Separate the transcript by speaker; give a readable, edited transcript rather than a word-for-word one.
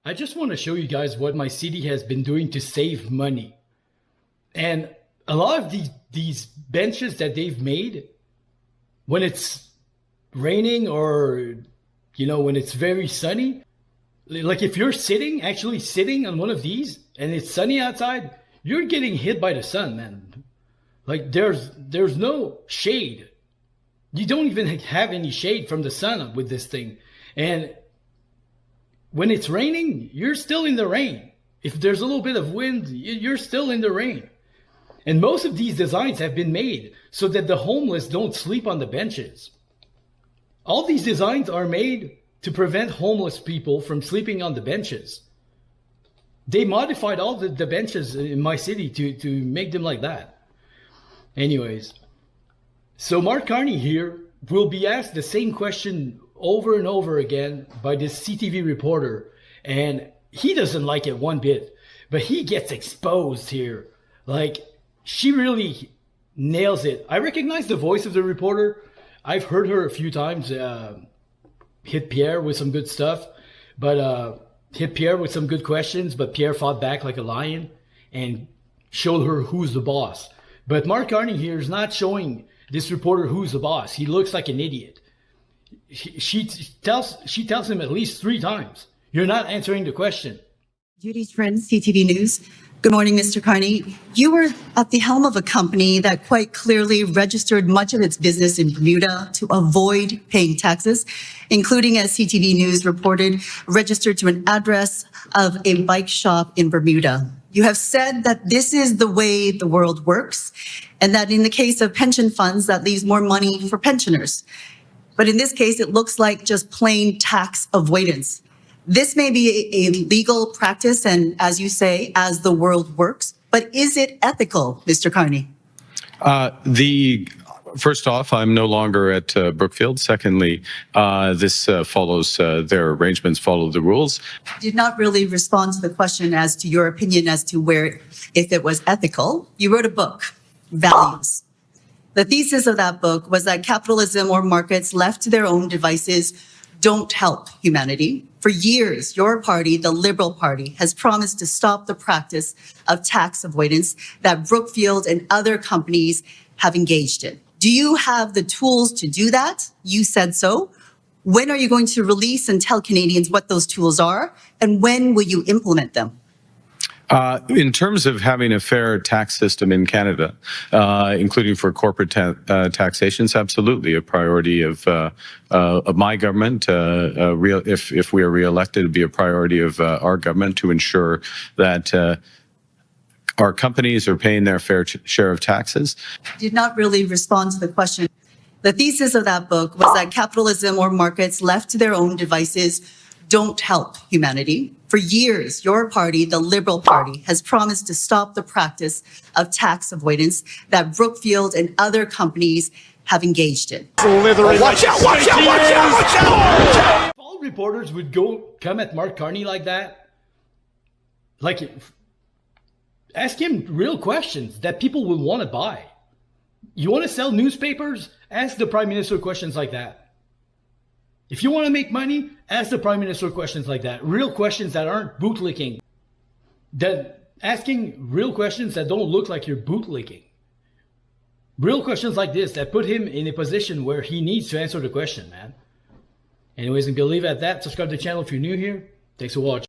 Speaker 1: I just want to show you guys what my city has been doing to save money. And a lot of these benches that they've made, when it's raining or, when it's very sunny, like if you're actually sitting on one of these and it's sunny outside, you're getting hit by the sun, man. Like there's no shade. You don't even have any shade from the sun with this thing. And when it's raining, you're still in the rain. If there's a little bit of wind, you're still in the rain. And most of these designs have been made so that the homeless don't sleep on the benches. All these designs are made to prevent homeless people from sleeping on the benches. They modified all the benches in my city to make them like that. Anyways, so Mark Carney here will be asked the same question over and over again by this CTV reporter, and he doesn't like it one bit, but he gets exposed here. Like, she really nails it. I recognize the voice of the reporter. I've heard her a few times hit Pierre with some good stuff, but hit Pierre with some good questions, but Pierre fought back like a lion and showed her who's the boss. But Mark Carney here is not showing this reporter who's the boss. He looks like an idiot. She tells him at least 3 times, "You're not answering the question."
Speaker 2: Judy's friends, CTV News. Good morning, Mr. Carney. You were at the helm of a company that quite clearly registered much of its business in Bermuda to avoid paying taxes, including, as CTV News reported, registered to an address of a bike shop in Bermuda. You have said that this is the way the world works, and that in the case of pension funds, that leaves more money for pensioners. But in this case, it looks like just plain tax avoidance. This may be a legal practice, and as you say, as the world works, but is it ethical, Mr. Carney?
Speaker 3: First off, I'm no longer at Brookfield. Secondly, this follows, their arrangements follow the rules.
Speaker 2: Did not really respond to the question as to your opinion as to if it was ethical. You wrote a book, Values. The thesis of that book was that capitalism or markets left to their own devices don't help humanity. For years, your party, the Liberal Party, has promised to stop the practice of tax avoidance that Brookfield and other companies have engaged in. Do you have the tools to do that? You said so. When are you going to release and tell Canadians what those tools are? And when will you implement them?
Speaker 3: In terms of having a fair tax system in Canada, including for corporate taxations, absolutely a priority of my government. If we are re-elected, it'd be a priority of our government to ensure that our companies are paying their fair share of taxes.
Speaker 2: Did not really respond to the question. The thesis of that book was that capitalism or markets left to their own devices don't help humanity. For years, your party, the Liberal Party, has promised to stop the practice of tax avoidance that Brookfield and other companies have engaged in.
Speaker 1: Watch out, watch out, watch out, watch out! If all reporters would come at Mark Carney like that, ask him real questions that people will want to buy. You want to sell newspapers? Ask the Prime Minister questions like that. If you want to make money, ask the Prime Minister questions like that. Real questions that aren't bootlicking. Asking real questions that don't look like you're bootlicking. Real questions like this that put him in a position where he needs to answer the question, man. Anyways, if you leave at that, subscribe to the channel if you're new here. Thanks for watching.